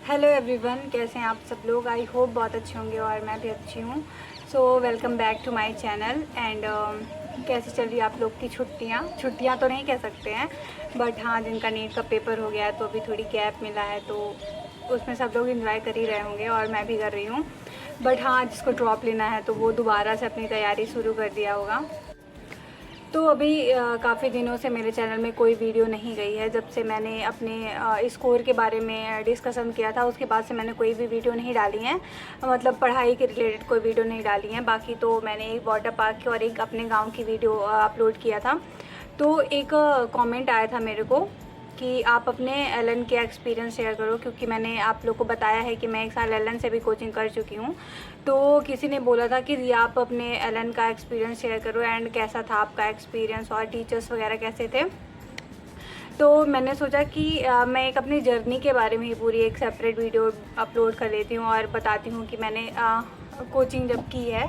Hello everyone, कैसे हैं आप सब लोग। आई होप बहुत अच्छे होंगे और मैं भी अच्छी हूँ। So welcome back to my channel. And कैसे चल रही है आप लोग की छुट्टियाँ तो नहीं कह सकते हैं, बट हाँ, जिनका नीट का पेपर हो गया है तो अभी थोड़ी गैप मिला है, तो उसमें सब लोग एंजॉय कर ही रहे होंगे और मैं भी कर रही हूँ। बट हाँ, जिसको ड्रॉप लेना है तो वो दोबारा से अपनी तैयारी शुरू कर दिया होगा। तो अभी काफ़ी दिनों से मेरे चैनल में कोई वीडियो नहीं गई है। जब से मैंने अपने स्कोर के बारे में डिस्कशन किया था, उसके बाद से मैंने कोई भी वीडियो नहीं डाली है, मतलब पढ़ाई के रिलेटेड कोई वीडियो नहीं डाली है। बाकी तो मैंने एक वाटर पार्क की और एक अपने गांव की वीडियो अपलोड किया था। तो एक कमेंट आया था मेरे को कि आप अपने एलन के एक्सपीरियंस शेयर करो, क्योंकि मैंने आप लोग को बताया है कि मैं 1 साल एलन से भी कोचिंग कर चुकी हूँ। तो किसी ने बोला था कि रिया, आप अपने एलन का एक्सपीरियंस शेयर करो एंड कैसा था आपका एक्सपीरियंस और टीचर्स वगैरह कैसे थे। तो मैंने सोचा कि मैं एक अपनी जर्नी के बारे में ही पूरी एक सेपरेट वीडियो अपलोड कर लेती हूँ और बताती हूँ कि मैंने कोचिंग जब की है।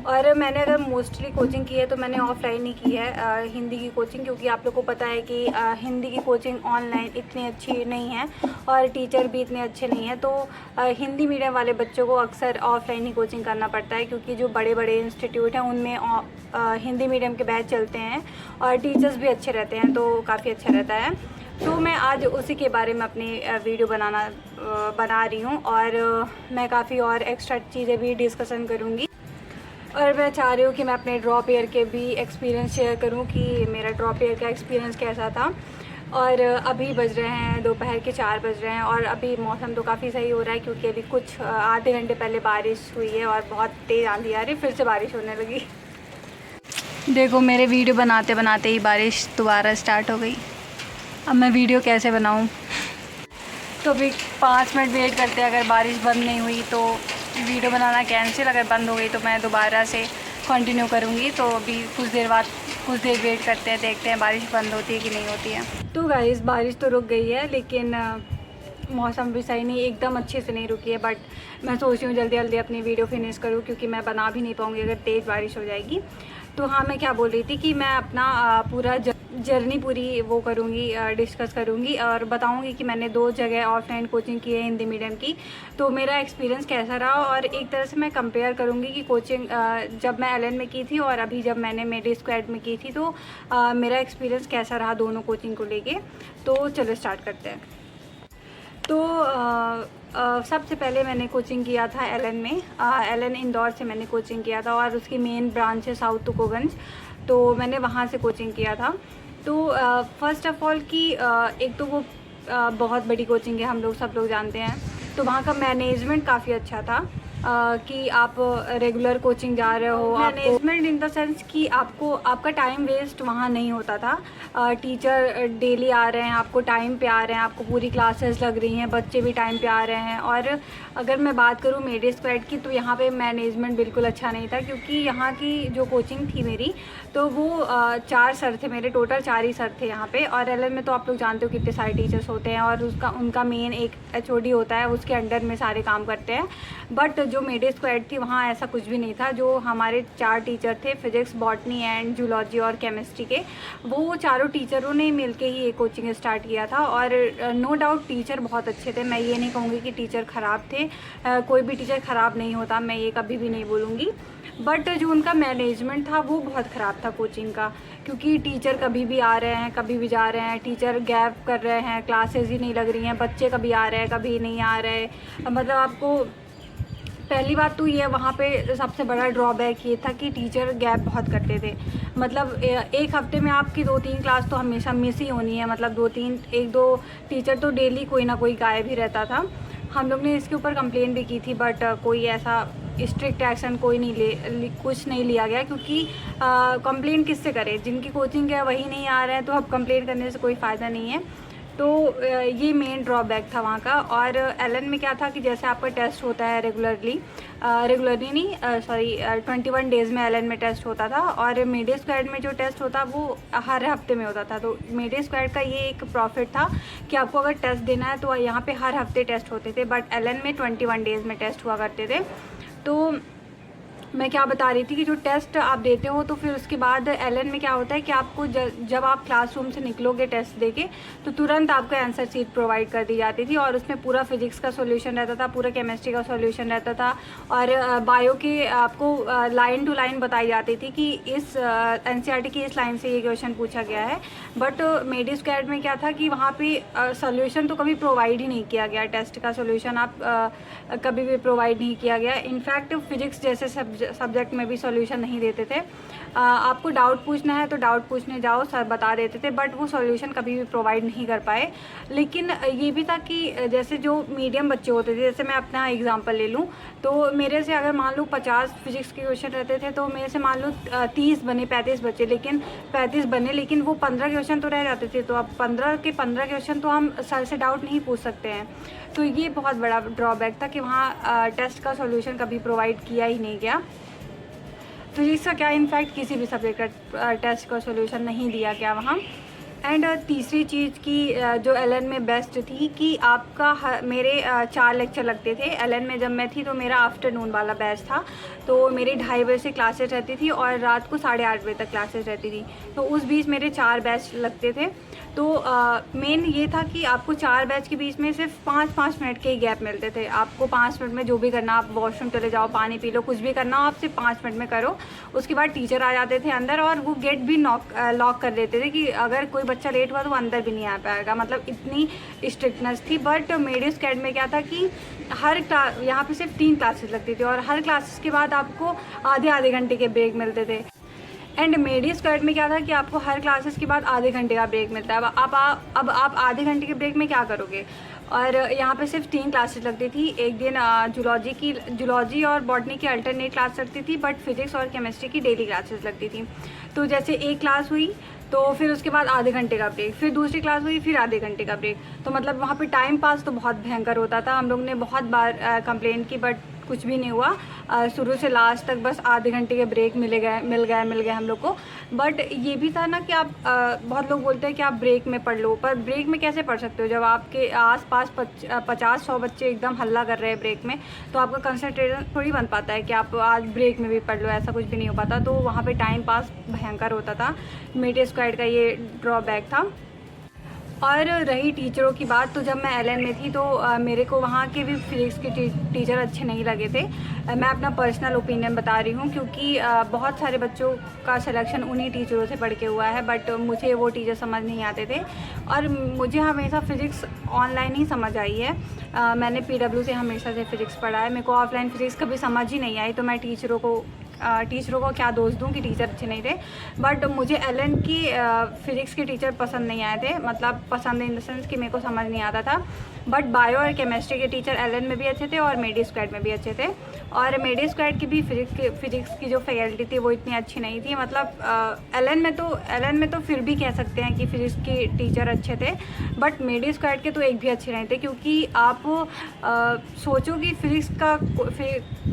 और मैंने अगर मोस्टली कोचिंग की है तो मैंने ऑफलाइन ही की है, हिंदी की कोचिंग, क्योंकि आप लोग को पता है कि हिंदी की कोचिंग ऑनलाइन इतनी अच्छी नहीं है और टीचर भी इतने अच्छे नहीं हैं। तो हिंदी मीडियम वाले बच्चों को अक्सर ऑफलाइन ही कोचिंग करना पड़ता है, क्योंकि जो बड़े बड़े इंस्टीट्यूट हैं उनमें हिंदी मीडियम के बैच चलते हैं और टीचर्स भी अच्छे रहते हैं, तो काफ़ी अच्छा रहता है। तो मैं आज उसी के बारे में अपनी वीडियो बना रही हूँ और मैं काफ़ी और एक्स्ट्रा चीज़ें भी डिस्कशन करूँगी। और मैं चाह रही हूँ कि मैं अपने ड्रॉप ईयर के भी एक्सपीरियंस शेयर करूँ कि मेरा ड्रॉप ईयर का एक्सपीरियंस कैसा था। और अभी बज रहे हैं दोपहर के 4 बज रहे हैं और अभी मौसम तो काफ़ी सही हो रहा है, क्योंकि अभी कुछ आधे घंटे पहले बारिश हुई है और बहुत तेज़ आंधी आ रही, फिर से बारिश होने लगी। देखो, मेरे वीडियो बनाते बनाते ही बारिश दोबारा स्टार्ट हो गई। अब मैं वीडियो कैसे बनाऊं। तो अभी 5 मिनट वेट करते हैं, अगर बारिश बंद नहीं हुई तो वीडियो बनाना कैंसिल, अगर बंद हो गई तो मैं दोबारा से कंटिन्यू करूँगी। तो अभी कुछ देर वेट करते हैं, देखते हैं बारिश बंद होती है कि नहीं होती है। तो गाइस, बारिश तो रुक गई है, लेकिन मौसम भी सही नहीं, एकदम अच्छे से नहीं रुकी है। बट मैं सोच रही हूँ जल्दी जल्दी अपनी वीडियो फिनिश करूँ, क्योंकि मैं बना भी नहीं पाऊँगी अगर तेज़ बारिश हो जाएगी। तो हाँ, मैं क्या बोल रही थी कि मैं अपना पूरा जर्नी पूरी वो करूँगी, डिस्कस करूँगी और बताऊँगी कि मैंने 2 जगह ऑफलाइन कोचिंग की है हिंदी मीडियम की, तो मेरा एक्सपीरियंस कैसा रहा। और एक तरह से मैं कंपेयर करूँगी कि कोचिंग जब मैं एलन में की थी और अभी जब मैंने मेडी स्क्वाड में की थी, तो मेरा एक्सपीरियंस कैसा रहा दोनों कोचिंग को लेके। तो चलो स्टार्ट करते हैं। तो सबसे पहले मैंने कोचिंग किया था एलन में। एलन इंदौर से मैंने कोचिंग किया था और उसकी मेन ब्रांच है साउथ तुकोगंज, तो मैंने वहाँ से कोचिंग किया था। तो फ़र्स्ट ऑफ़ ऑल कि एक तो वो बहुत बड़ी कोचिंग है, हम सब लोग जानते हैं। तो वहाँ का मैनेजमेंट काफ़ी अच्छा था, कि आप रेगुलर कोचिंग जा रहे हो। मैनेजमेंट इन द सेंस कि आपका टाइम वेस्ट वहाँ नहीं होता था। टीचर डेली आ रहे हैं, आपको टाइम पे आ रहे हैं, आपको पूरी क्लासेस लग रही हैं, बच्चे भी टाइम पे आ रहे हैं। और अगर मैं बात करूँ मेडी स्क्वाड की, तो यहाँ पे मैनेजमेंट बिल्कुल अच्छा नहीं था, क्योंकि यहाँ की जो कोचिंग थी मेरी, तो वो 4 सर थे मेरे, टोटल 4 ही सर थे यहाँ पे। और एलन में तो आप लोग जानते हो कितने सारे टीचर्स होते हैं और उनका मेन एक HOD होता है, उसके अंडर में सारे काम करते हैं। बट जो मेडी स्क्वाड थी वहाँ ऐसा कुछ भी नहीं था। जो हमारे 4 टीचर थे, फिजिक्स, बॉटनी एंड जूलॉजी और केमिस्ट्री के, वो चारों टीचरों ने मिलके ही ये कोचिंग स्टार्ट किया था। और नो डाउट टीचर बहुत अच्छे थे, मैं ये नहीं कहूँगी कि टीचर ख़राब थे, कोई भी टीचर ख़राब नहीं होता, मैं ये कभी भी नहीं बोलूँगी। बट जो उनका मैनेजमेंट था वो बहुत ख़राब था कोचिंग का, क्योंकि टीचर कभी भी आ रहे हैं, कभी भी जा रहे हैं, टीचर गैप कर रहे हैं, क्लासेस ही नहीं लग रही हैं, बच्चे कभी आ रहे हैं कभी नहीं आ रहे। मतलब आपको पहली बात तो ये वहाँ पे सबसे बड़ा ड्रॉबैक ये था कि टीचर गैप बहुत करते थे। मतलब एक हफ्ते में आपकी 2-3 क्लास तो हमेशा मिस ही होनी है, मतलब 1-2 टीचर तो डेली कोई ना कोई गायब ही रहता था। हम लोग ने इसके ऊपर कंप्लेन भी की थी, बट कोई ऐसा स्ट्रिक्ट एक्शन कुछ नहीं लिया गया, क्योंकि कंप्लेन किससे करें, जिनकी कोचिंग है वही नहीं आ रहे हैं, तो अब कंप्लेन करने से कोई फ़ायदा नहीं है। तो ये मेन ड्रॉबैक था वहाँ का। और एलन में क्या था कि जैसे आपका टेस्ट होता है रेगुलरली नहीं, सॉरी 21 डेज़ में एलन में टेस्ट होता था, और मेडी स्क्वाड में जो टेस्ट होता वो हर हफ्ते में होता था। तो मेडी स्क्वाड का ये एक प्रॉफिट था कि आपको अगर टेस्ट देना है तो यहाँ पे हर हफ्ते टेस्ट होते थे, बट एलन में 21 डेज़ में टेस्ट हुआ करते थे। तो मैं क्या बता रही थी कि जो टेस्ट आप देते हो तो फिर उसके बाद एलएन में क्या होता है कि आपको जब आप क्लासरूम से निकलोगे टेस्ट देके तो तुरंत आपको आंसर शीट प्रोवाइड कर दी जाती थी और उसमें पूरा फिजिक्स का सॉल्यूशन रहता था, पूरा केमिस्ट्री का सॉल्यूशन रहता था और बायो के आपको लाइन टू लाइन बताई जाती थी कि इस एनसीईआरटी की इस लाइन से ये क्वेश्चन पूछा गया है। बट मेडी स्क्वायर्ड में क्या था कि वहाँ पे सॉल्यूशन तो कभी प्रोवाइड ही नहीं किया गया, टेस्ट का सॉल्यूशन आप कभी भी प्रोवाइड नहीं किया गया। इनफैक्ट फिजिक्स जैसे सब्जेक्ट में भी सॉल्यूशन नहीं देते थे। आपको डाउट पूछना है तो डाउट पूछने जाओ, सर बता देते थे, बट वो सॉल्यूशन कभी भी प्रोवाइड नहीं कर पाए। लेकिन ये भी था कि जैसे जो मीडियम बच्चे होते थे, जैसे मैं अपना एग्जांपल ले लूँ तो मेरे से अगर मान लो 50 फिजिक्स के क्वेश्चन रहते थे तो मेरे से मान लो 30 बने, 35 बचे, लेकिन 35 बने लेकिन वो 15 क्वेश्चन तो रह जाते थे। तो अब 15 के 15 क्वेश्चन तो हम सर से डाउट नहीं पूछ सकते हैं। तो ये बहुत बड़ा ड्रॉबैक था कि वहाँ टेस्ट का सॉल्यूशन कभी प्रोवाइड किया ही नहीं गया। फिजिक्स का क्या, इनफैक्ट किसी भी सब्जेक्ट का टेस्ट का सॉल्यूशन नहीं दिया गया वहाँ। एंड तीसरी चीज़ की जो एलएन में बेस्ट थी कि आपका मेरे 4 लेक्चर लगते थे। एलएन में जब मैं थी तो मेरा आफ्टरनून वाला बैच था, तो मेरी 2:30 बजे से क्लासेस रहती थी और रात को 8:30 बजे तक क्लासेस रहती थी। तो उस बीच मेरे 4 बैच लगते थे। तो मेन ये था कि आपको 4 बैच के बीच में सिर्फ 5-5 मिनट के ही गैप मिलते थे। आपको 5 मिनट में जो भी करना, आप वॉशरूम चले जाओ, पानी पी लो, कुछ भी करना हो आप सिर्फ 5 मिनट में करो। उसके बाद टीचर आ जाते थे अंदर और वो गेट भी लॉक कर देते थे कि अगर कोई बच्चा लेट हुआ तो वो अंदर भी नहीं आ पाएगा। मतलब इतनी स्ट्रिक्टनेस थी। बट मेडी स्क्वायर्ड में क्या था कि हर क्लास, यहाँ पे सिर्फ 3 क्लासेस लगती थी और हर क्लासेस के बाद आपको आधे घंटे के ब्रेक मिलते थे। एंड मेडी स्क्वायर्ड में क्या था कि आपको हर क्लासेस के बाद आधे घंटे का ब्रेक मिलता है। अब आप आधे घंटे के ब्रेक में क्या करोगे? और यहाँ पे सिर्फ 3 क्लासेस लगती थी। एक दिन जूलॉजी और बॉटनी की अल्टरनेट क्लास लगती थी, बट फिजिक्स और केमिस्ट्री की डेली क्लासेस लगती थी। तो जैसे एक क्लास हुई तो फिर उसके बाद आधे घंटे का ब्रेक, फिर दूसरी क्लास हुई, फिर आधे घंटे का ब्रेक। तो मतलब वहाँ पे टाइम पास तो बहुत भयंकर होता था। हम लोग ने बहुत बार कंप्लेन की बट कुछ भी नहीं हुआ। शुरू से लास्ट तक बस आधे घंटे के ब्रेक मिल गए हम लोग को। बट ये भी था ना कि आप बहुत लोग बोलते हैं कि आप ब्रेक में पढ़ लो, पर ब्रेक में कैसे पढ़ सकते हो जब आपके आसपास 50-100 बच्चे एकदम हल्ला कर रहे हैं ब्रेक में। तो आपका कंसंट्रेशन थोड़ी बन पाता है कि आप आज ब्रेक में भी पढ़ लो, ऐसा कुछ भी नहीं हो पाता। तो वहाँ पे टाइम पास भयंकर होता था। मेडी स्क्वायर्ड का ये ड्रॉबैक था। और रही टीचरों की बात, तो जब मैं एलएन में थी तो मेरे को वहाँ के भी फिजिक्स के टीचर अच्छे नहीं लगे थे। मैं अपना पर्सनल ओपिनियन बता रही हूँ क्योंकि बहुत सारे बच्चों का सिलेक्शन उन्हीं टीचरों से पढ़ के हुआ है, बट मुझे वो टीचर समझ नहीं आते थे और मुझे हमेशा फ़िज़िक्स ऑनलाइन ही समझ आई है। मैंने पीडब्ल्यू से हमेशा से फ़िज़िक्स पढ़ा है। मेरे को ऑफलाइन फ़िज़िक्स कभी समझ ही नहीं आई, तो मैं टीचरों को क्या दोष दूँ कि टीचर अच्छे नहीं थे। बट मुझे एलएन की फ़िज़िक्स के टीचर पसंद नहीं आए थे, मतलब पसंद इन द सेंस कि मेरे को समझ नहीं आता था। बट बायो और केमिस्ट्री के टीचर एलएन में भी अच्छे थे और मेडी स्क्वायर्ड में भी अच्छे थे। और मेडी स्क्वायर्ड की भी फिज़िक्स की जो फैकल्टी थी वो इतनी अच्छी नहीं थी। मतलब एलएन में तो फिर भी कह सकते हैं कि फ़िज़िक्स के टीचर अच्छे थे, बट मेडी स्क्वायर्ड के तो एक भी अच्छे नहीं थे। क्योंकि आप सोचो कि फ़िज़िक्स का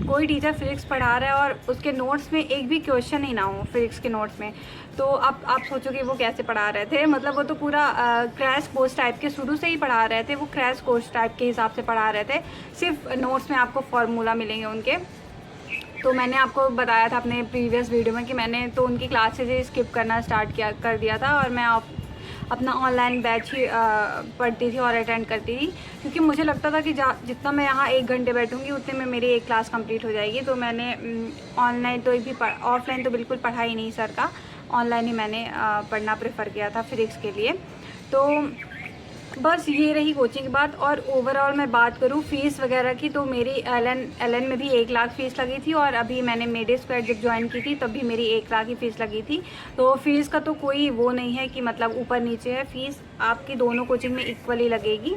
कोई टीचर फ़िज़िक्स पढ़ा रहा है और उसके नोट्स में एक भी क्वेश्चन ही ना हो फिजिक्स के नोट्स में, तो आप सोचो कि वो कैसे पढ़ा रहे थे। मतलब वो तो पूरा क्रैश कोर्स टाइप के शुरू से ही पढ़ा रहे थे। वो क्रैश कोर्स टाइप के हिसाब से पढ़ा रहे थे। सिर्फ नोट्स में आपको फार्मूला मिलेंगे उनके। तो मैंने आपको बताया था अपने प्रीवियस वीडियो में कि मैंने तो उनकी क्लासेज ही स्किप करना स्टार्ट कर दिया था और मैं अपना ऑनलाइन बैच ही पढ़ती थी और अटेंड करती थी। क्योंकि मुझे लगता था कि जितना मैं यहाँ 1 घंटे बैठूँगी उतने में मेरी एक क्लास कंप्लीट हो जाएगी। तो मैंने ऑनलाइन तो ऑफलाइन तो बिल्कुल पढ़ा ही नहीं सर का, ऑनलाइन ही मैंने पढ़ना प्रेफर किया था फिजिक्स के लिए। तो बस ये रही कोचिंग की बात। और ओवरऑल मैं बात करूँ फ़ीस वगैरह की, तो मेरी एलएन में भी 1 लाख फ़ीस लगी थी और अभी मैंने मेडी स्क्वायर्ड जब ज्वाइन की थी तब भी मेरी 1 लाख ही फ़ीस लगी थी। तो फ़ीस का तो कोई वो नहीं है कि मतलब ऊपर नीचे है, फ़ीस आपकी दोनों कोचिंग में इक्वली लगेगी।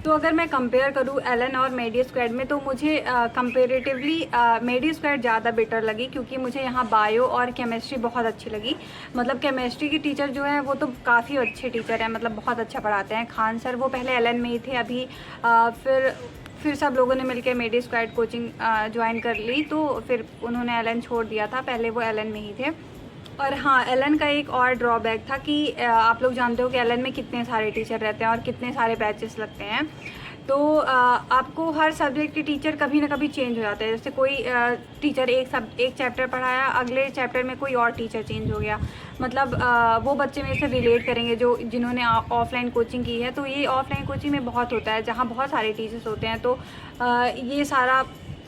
तो अगर मैं कंपेयर करूँ एलएन और मेडी स्क्वायर्ड में, तो मुझे कंपेरेटिवली मेडी स्क्वायर्ड ज़्यादा बेटर लगी क्योंकि मुझे यहाँ बायो और केमिस्ट्री बहुत अच्छी लगी। मतलब केमिस्ट्री के टीचर जो हैं वो तो काफ़ी अच्छे टीचर हैं, मतलब बहुत अच्छा पढ़ाते हैं। खान सर वो पहले एलएन में ही थे, अभी फिर सब लोगों ने मिलकर मेडी स्क्वायर्ड कोचिंग ज्वाइन कर ली, तो फिर उन्होंने एलएन छोड़ दिया था, पहले वो एलएन में ही थे। और हाँ, एलएन का एक और ड्रॉबैक था कि आप लोग जानते हो कि एलएन में कितने सारे टीचर रहते हैं और कितने सारे बैचेस लगते हैं। तो आपको हर सब्जेक्ट के टीचर कभी ना कभी चेंज हो जाते हैं। जैसे कोई टीचर एक चैप्टर पढ़ाया, अगले चैप्टर में कोई और टीचर चेंज हो गया, मतलब वो बच्चे मेरे से रिलेट करेंगे जिन्होंने ऑफलाइन कोचिंग की है। तो ये ऑफलाइन कोचिंग में बहुत होता है, जहाँ बहुत सारे टीचर्स होते हैं। तो ये सारा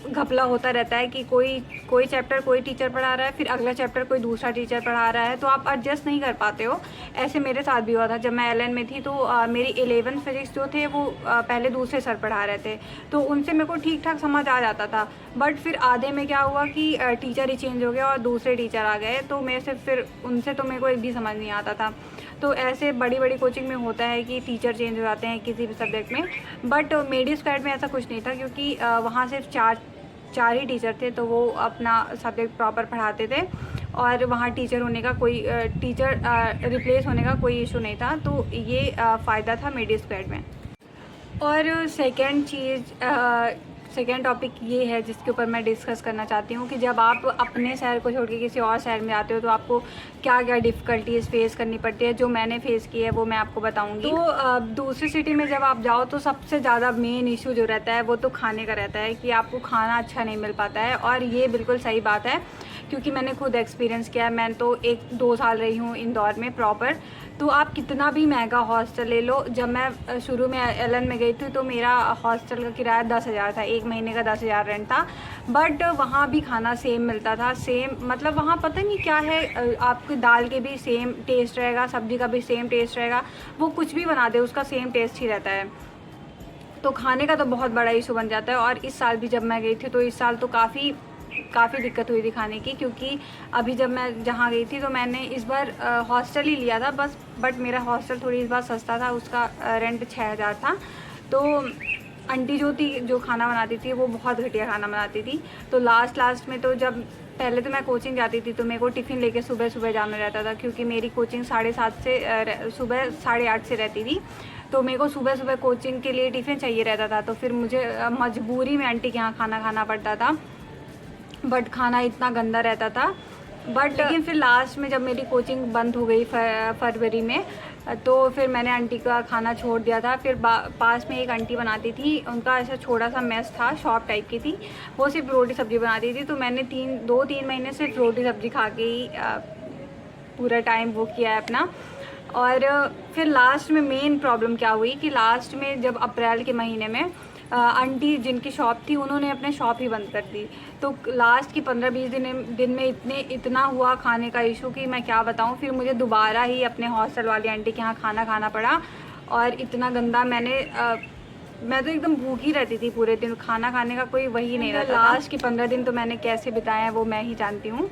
घपला होता रहता है कि कोई चैप्टर कोई टीचर पढ़ा रहा है, फिर अगला चैप्टर कोई दूसरा टीचर पढ़ा रहा है, तो आप एडजस्ट नहीं कर पाते हो। ऐसे मेरे साथ भी हुआ था जब मैं LN में थी। तो मेरी 11 फिजिक्स जो थे वो पहले दूसरे सर पढ़ा रहे थे, तो उनसे मेरे को ठीक ठाक समझ आ जाता था। बट फिर आधे में क्या हुआ कि टीचर ही चेंज हो गया और दूसरे टीचर आ गए, तो मेरे से फिर उनसे तो मेरे को एक भी समझ नहीं आता था। तो ऐसे बड़ी बड़ी कोचिंग में होता है कि टीचर चेंज हो जाते हैं किसी भी सब्जेक्ट में। बट मेडी स्क्वाड में ऐसा कुछ नहीं था, क्योंकि वहाँ सिर्फ चार ही टीचर थे, तो वो अपना सब्जेक्ट प्रॉपर पढ़ाते थे और वहाँ टीचर होने का रिप्लेस होने का कोई इशू नहीं था। तो ये फ़ायदा था मेडी स्क्वाड में। और सेकेंड टॉपिक ये है जिसके ऊपर मैं डिस्कस करना चाहती हूँ कि जब आप अपने शहर को छोड़ के किसी और शहर में आते हो तो आपको क्या क्या डिफ़िकल्टीज़ फेस करनी पड़ती है। जो मैंने फेस की है वो मैं आपको बताऊँगी। तो दूसरी सिटी में जब आप जाओ तो सबसे ज़्यादा मेन इशू जो रहता है वो तो खाने का रहता है कि आपको खाना अच्छा नहीं मिल पाता है। और ये बिल्कुल सही बात है, क्योंकि मैंने खुद एक्सपीरियंस किया है। मैं तो 1-2 साल रही हूँ इंदौर में प्रॉपर। तो आप कितना भी महंगा हॉस्टल ले लो, जब मैं शुरू में LN में गई थी तो मेरा हॉस्टल का किराया 10,000 था, 1 महीने का 10,000 रेंट था। बट वहाँ भी खाना सेम मिलता था, सेम मतलब वहाँ पता नहीं क्या है, आपकी दाल के भी सेम टेस्ट रहेगा, सब्ज़ी का भी सेम टेस्ट रहेगा, वो कुछ भी बना दे उसका सेम टेस्ट ही रहता है। तो खाने का तो बहुत बड़ा इशू बन जाता है। और इस साल भी जब मैं गई थी तो इस साल तो काफ़ी दिक्कत हुई थी खाने की, क्योंकि अभी जब मैं जहाँ गई थी तो मैंने इस बार हॉस्टल ही लिया था बस। बट मेरा हॉस्टल थोड़ी इस बार सस्ता था, उसका रेंट 6,000 था। तो आंटी जो खाना बनाती थी वो बहुत घटिया खाना बनाती थी। तो लास्ट में तो जब पहले तो मैं कोचिंग जाती थी तो मेरे को टिफ़िन लेके सुबह जाना रहता था, क्योंकि मेरी कोचिंग 7:30 से सुबह 8:30 से रहती थी। तो मेरे को सुबह कोचिंग के लिए टिफ़िन चाहिए रहता था, तो फिर मुझे मजबूरी में आंटी के यहाँ खाना खाना पड़ता था। बट खाना इतना गंदा रहता था। लेकिन फिर लास्ट में जब मेरी कोचिंग बंद हो गई फरवरी में, तो फिर मैंने आंटी का खाना छोड़ दिया था। फिर पास में एक आंटी बनाती थी, उनका ऐसा छोटा सा मेस था, शॉप टाइप की थी, वो सिर्फ रोटी सब्ज़ी बनाती थी। तो मैंने 2-3 महीने सिर्फ रोटी सब्ज़ी खा के ही पूरा टाइम वो किया है अपना। और फिर लास्ट में मेन प्रॉब्लम क्या हुई कि लास्ट में जब अप्रैल के महीने में आंटी जिनकी शॉप थी उन्होंने अपने शॉप ही बंद कर दी। तो लास्ट की 15-20 दिन में इतना हुआ खाने का इशू कि मैं क्या बताऊं। फिर मुझे दोबारा ही अपने हॉस्टल वाली आंटी के यहाँ खाना खाना पड़ा, और इतना गंदा मैं तो एकदम भूखी रहती थी पूरे दिन, खाना खाने का कोई वही नहीं रहता। लास्ट के 15 दिन तो मैंने कैसे बिताए हैं वो मैं ही जानती हूँ।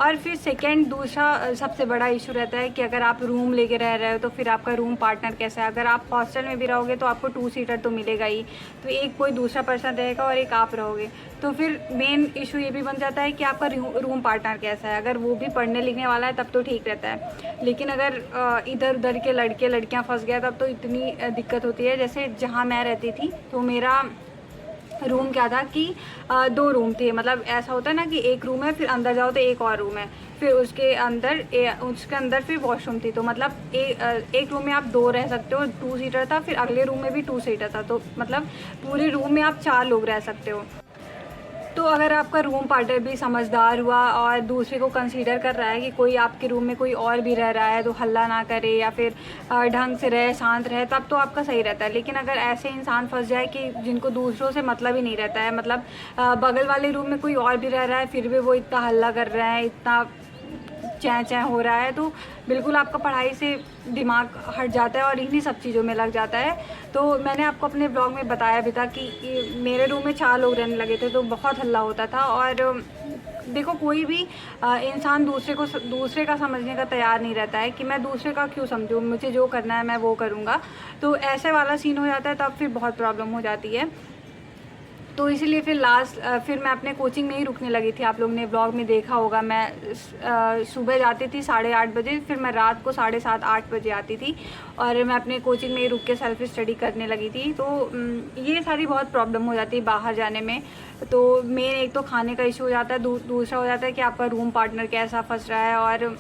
और फिर दूसरा सबसे बड़ा इशू रहता है कि अगर आप रूम लेके रह रहे हो तो फिर आपका रूम पार्टनर कैसा है। अगर आप हॉस्टल में भी रहोगे तो आपको 2 सीटर तो मिलेगा ही, तो एक कोई दूसरा पर्सन रहेगा और एक आप रहोगे। तो फिर मेन इशू ये भी बन जाता है कि आपका रूम पार्टनर कैसा है। अगर वो भी पढ़ने लिखने वाला है तब तो ठीक रहता है, लेकिन अगर इधर उधर के लड़के लड़कियाँ फंस गया तब तो इतनी दिक्कत होती है। जैसे जहाँ मैं रहती थी तो मेरा रूम क्या था कि 2 रूम थे। मतलब ऐसा होता है ना कि एक रूम है, फिर अंदर जाओ तो एक और रूम है, फिर उसके अंदर फिर वॉशरूम थी। तो मतलब एक रूम में आप 2 रह सकते हो, 2 सीटर था। फिर अगले रूम में भी 2 सीटर था, तो मतलब पूरे रूम में आप 4 लोग रह सकते हो। तो अगर आपका रूम पार्टनर भी समझदार हुआ और दूसरे को कंसीडर कर रहा है कि कोई आपके रूम में कोई और भी रह रहा है तो हल्ला ना करे या फिर ढंग से रहे, शांत रहे, तब तो आपका सही रहता है। लेकिन अगर ऐसे इंसान फंस जाए कि जिनको दूसरों से मतलब ही नहीं रहता है, मतलब बगल वाले रूम में कोई और भी रह रहा है फिर भी वो इतना हल्ला कर रहे हैं, इतना चैं हो रहा है, तो बिल्कुल आपका पढ़ाई से दिमाग हट जाता है और इन्हीं सब चीज़ों में लग जाता है। तो मैंने आपको अपने ब्लॉग में बताया भी था कि मेरे रूम में 4 लोग रहने लगे थे, तो बहुत हल्ला होता था। और देखो कोई भी इंसान दूसरे का समझने का तैयार नहीं रहता है कि मैं दूसरे का क्यों समझूँ, मुझे जो करना है मैं वो करूँगा। तो ऐसे वाला सीन हो जाता है, तब फिर बहुत प्रॉब्लम हो जाती है। तो इसीलिए फिर मैं अपने कोचिंग में ही रुकने लगी थी। आप लोग ने ब्लॉग में देखा होगा, मैं सुबह जाती थी 8:30 बजे, फिर मैं रात को 7:30-8 बजे आती थी और मैं अपने कोचिंग में ही रुक के सेल्फ स्टडी करने लगी थी। तो ये सारी बहुत प्रॉब्लम हो जाती है बाहर जाने में। तो मेन एक तो खाने का इशू हो जाता है, दूसरा हो जाता है कि आपका रूम पार्टनर कैसा फंस रहा है, और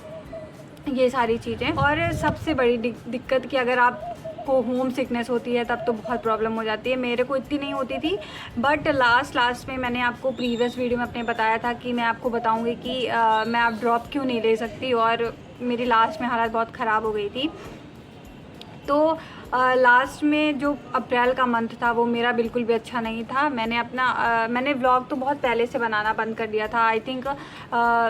ये सारी चीज़ें। और सबसे बड़ी दिक्कत कि अगर आप आपको होम सिकनेस होती है तब तो बहुत प्रॉब्लम हो जाती है। मेरे को इतनी नहीं होती थी, बट लास्ट में मैंने आपको प्रीवियस वीडियो में अपने बताया था कि मैं आपको बताऊंगी कि मैं अब ड्रॉप क्यों नहीं ले सकती, और मेरी लास्ट में हालत बहुत ख़राब हो गई थी। तो लास्ट में जो अप्रैल का मंथ था वो मेरा बिल्कुल भी अच्छा नहीं था। मैंने व्लॉग तो बहुत पहले से बनाना बंद कर दिया था। आई थिंक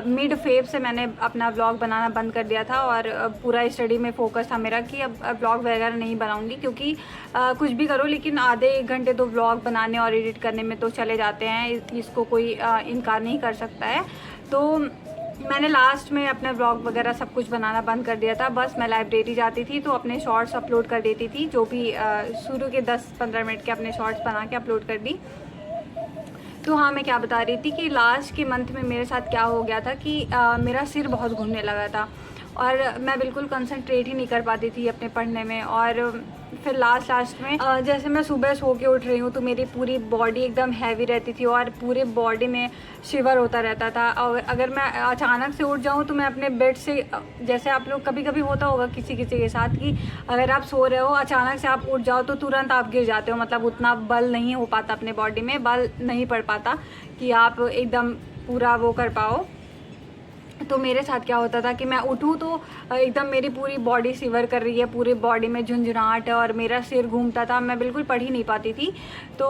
मिड फेब से मैंने अपना व्लॉग बनाना बंद कर दिया था, और पूरा स्टडी में फोकस था मेरा कि अब व्लॉग वगैरह नहीं बनाऊंगी, क्योंकि कुछ भी करो लेकिन आधे 1 घंटे तो व्लॉग बनाने और एडिट करने में तो चले जाते हैं, इसको कोई इनकार नहीं कर सकता है। तो मैंने लास्ट में अपना व्लॉग वगैरह सब कुछ बनाना बंद कर दिया था। बस मैं लाइब्रेरी जाती थी तो अपने शॉर्ट्स अपलोड कर देती थी, जो भी शुरू के 10-15 मिनट के अपने शॉर्ट्स बना के अपलोड कर दी। तो हाँ, मैं क्या बता रही थी कि लास्ट के मंथ में मेरे साथ क्या हो गया था कि मेरा सिर बहुत घूमने लगा था, और मैं बिल्कुल कंसंट्रेट ही नहीं कर पाती थी अपने पढ़ने में। और फिर लास्ट में जैसे मैं सुबह सो के उठ रही हूँ तो मेरी पूरी बॉडी एकदम हैवी रहती थी, और पूरे बॉडी में शिवर होता रहता था। और अगर मैं अचानक से उठ जाऊँ तो मैं अपने बेड से, जैसे आप लोग कभी कभी होता होगा किसी के साथ कि अगर आप सो रहे हो अचानक से आप उठ जाओ तो तुरंत आप गिर जाते हो, मतलब उतना बल नहीं हो पाता, अपने बॉडी में बल नहीं पड़ पाता कि आप एकदम पूरा वो कर पाओ। तो मेरे साथ क्या होता था कि मैं उठूँ तो एकदम मेरी पूरी बॉडी शिवर कर रही है, पूरी बॉडी में झुंझुनाहट है और मेरा सिर घूमता था, मैं बिल्कुल पढ़ ही नहीं पाती थी। तो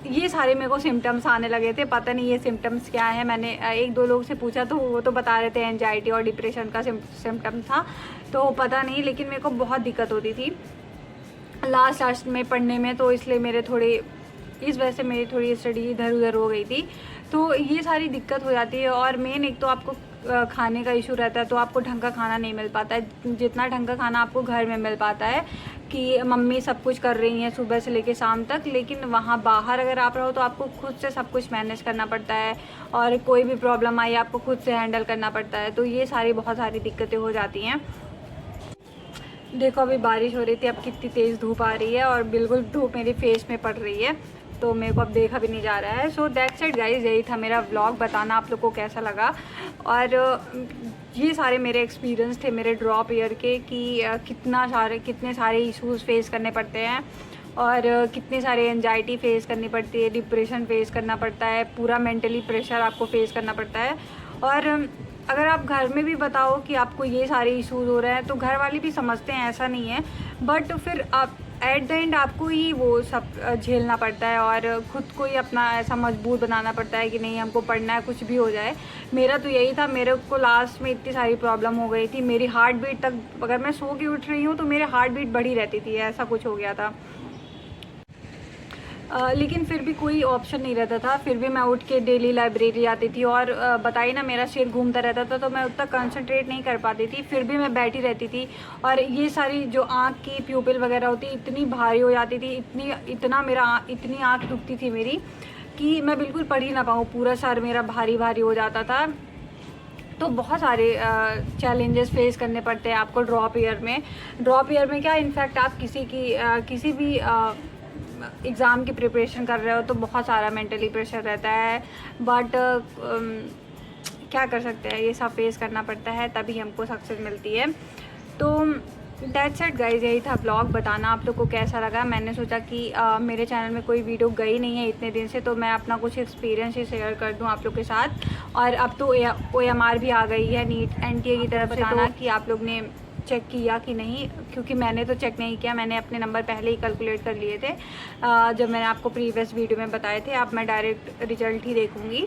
ये सारे मेरे को सिम्टम्स आने लगे थे। पता नहीं ये सिम्टम्स क्या है, मैंने 1-2 लोग से पूछा तो वो तो बता रहे थे एंजाइटी और डिप्रेशन का सिम्टम था, तो पता नहीं, लेकिन मेरे को बहुत दिक्कत होती थी लास्ट में पढ़ने में। तो इसलिए इस वजह से मेरी थोड़ी स्टडी इधर उधर हो गई थी। तो ये सारी दिक्कत हो जाती है। और मेन एक तो आपको खाने का इशू रहता है, तो आपको ढंग का खाना नहीं मिल पाता है, जितना ढंग का खाना आपको घर में मिल पाता है कि मम्मी सब कुछ कर रही हैं सुबह से लेके शाम तक। लेकिन वहाँ बाहर अगर आप रहो तो आपको खुद से सब कुछ मैनेज करना पड़ता है, और कोई भी प्रॉब्लम आई आपको खुद से हैंडल करना पड़ता है। तो ये बहुत सारी दिक्कतें हो जाती हैं। देखो अभी बारिश हो रही थी, अब कितनी तेज़ धूप आ रही है और बिल्कुल धूप मेरे फेस में पड़ रही है, तो मेरे को अब देखा भी नहीं जा रहा है। सो दैट्स इट गाइस, यही था मेरा व्लॉग। बताना आप लोग को कैसा लगा। और ये सारे मेरे एक्सपीरियंस थे मेरे ड्रॉप ईयर के, कि कितने सारे इश्यूज़ फेस करने पड़ते हैं, और कितने सारे एंजाइटी फेस करनी पड़ती है, डिप्रेशन फेस करना पड़ता है, पूरा मेंटली प्रेशर आपको फेस करना पड़ता है। और अगर आप घर में भी बताओ कि आपको ये सारे इश्यूज़ हो रहे हैं तो घर वाले भी समझते हैं, ऐसा नहीं है, बट फिर आप एट द एंड आपको ही वो सब झेलना पड़ता है, और ख़ुद को ही अपना ऐसा मजबूत बनाना पड़ता है कि नहीं हमको पढ़ना है, कुछ भी हो जाए। मेरा तो यही था, मेरे को लास्ट में इतनी सारी प्रॉब्लम हो गई थी, मेरी हार्ट बीट तक, अगर मैं सो के उठ रही हूँ तो मेरे हार्ट बीट बढ़ी रहती थी, ऐसा कुछ हो गया था। लेकिन फिर भी कोई ऑप्शन नहीं रहता था, फिर भी मैं उठ के डेली लाइब्रेरी आती थी। और बताइए ना, मेरा सिर घूमता रहता था तो मैं उतना कंसंट्रेट नहीं कर पाती थी, फिर भी मैं बैठी रहती थी। और ये सारी जो आँख की प्यूपिल वगैरह होती इतनी भारी हो जाती थी, इतनी आँख दुखती थी मेरी कि मैं बिल्कुल पढ़ ही ना पाऊँ, पूरा सर मेरा भारी भारी हो जाता था। तो बहुत सारे चैलेंजेस फेस करने पड़ते हैं आपको ड्रॉप ईयर में क्या, इनफैक्ट आप किसी भी एग्ज़ाम की प्रिपरेशन कर रहे हो तो बहुत सारा मेंटली प्रेशर रहता है, बट क्या कर सकते हैं, ये सब फेस करना पड़ता है, तभी हमको सक्सेस मिलती है। तो दैट्स इट गाइस, यही था ब्लॉग। बताना आप लोग को कैसा लगा। मैंने सोचा कि मेरे चैनल में कोई वीडियो गई नहीं है इतने दिन से, तो मैं अपना कुछ एक्सपीरियंस ही शेयर कर दूं आप लोग के साथ। और अब तो OMR भी आ गई है नीट NTA की तरफ से, तो कि आप लोग ने चेक किया कि नहीं, क्योंकि मैंने तो चेक नहीं किया, मैंने अपने नंबर पहले ही कैलकुलेट कर लिए थे जब मैंने आपको प्रीवियस वीडियो में बताए थे। अब मैं डायरेक्ट रिजल्ट ही देखूँगी।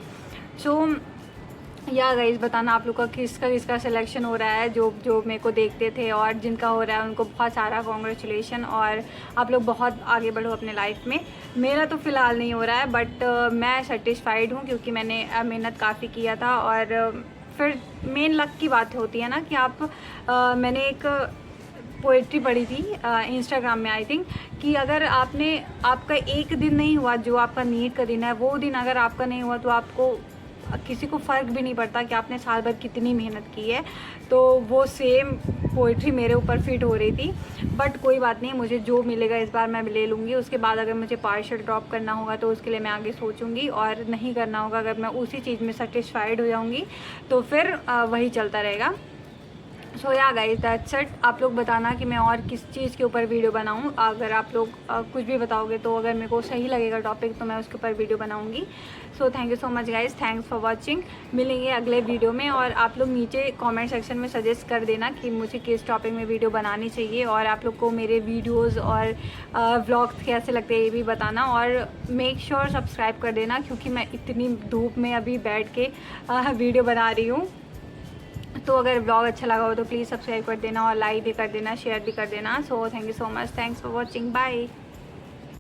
सो या गाइस, बताना आप लोग का किसका सिलेक्शन हो रहा है, जो मेरे को देखते थे, और जिनका हो रहा है उनको बहुत सारा कॉन्ग्रेचुलेशन, और आप लोग बहुत आगे बढ़ो अपने लाइफ में। मेरा तो फ़िलहाल नहीं हो रहा है, बट मैं सेटिस्फाइड हूँ, क्योंकि मैंने मेहनत काफ़ी किया था। और फिर मेन लक की बात होती है ना कि मैंने एक पोएट्री पढ़ी थी इंस्टाग्राम में, आई थिंक, कि अगर आपका एक दिन नहीं हुआ, जो आपका नीट का दिन है, वो दिन अगर आपका नहीं हुआ तो आपको किसी को फ़र्क भी नहीं पड़ता कि आपने साल भर कितनी मेहनत की है। तो वो सेम पोइट्री मेरे ऊपर फिट हो रही थी। बट कोई बात नहीं, मुझे जो मिलेगा इस बार मैं ले लूँगी। उसके बाद अगर मुझे पार्शियल ड्रॉप करना होगा तो उसके लिए मैं आगे सोचूंगी, और नहीं करना होगा, अगर मैं उसी चीज़ में सेटिस्फाइड हो जाऊँगी तो फिर वही चलता रहेगा। सो या गाइस दैट्स इट। आप लोग बताना कि मैं और किस चीज़ के ऊपर वीडियो बनाऊं। अगर आप लोग कुछ भी बताओगे तो अगर मेरे को सही लगेगा टॉपिक तो मैं उसके ऊपर वीडियो बनाऊंगी। सो thank you so much guys, thanks for watching. मिलेंगे अगले वीडियो में, और आप लोग नीचे कमेंट सेक्शन में सजेस्ट कर देना कि मुझे किस टॉपिक में वीडियो बनानी चाहिए, और आप लोग को मेरे वीडियोज़ और व्लॉग्स कैसे लगते हैं ये भी बताना। और मेक श्योर सब्सक्राइब कर देना, क्योंकि मैं इतनी धूप में अभी बैठ के वीडियो बना रही हूँ। तो अगर ब्लॉग अच्छा लगा हो तो प्लीज़ सब्सक्राइब कर देना, और लाइक भी कर देना, शेयर भी कर देना। So thank you so much, thanks for watching, bye.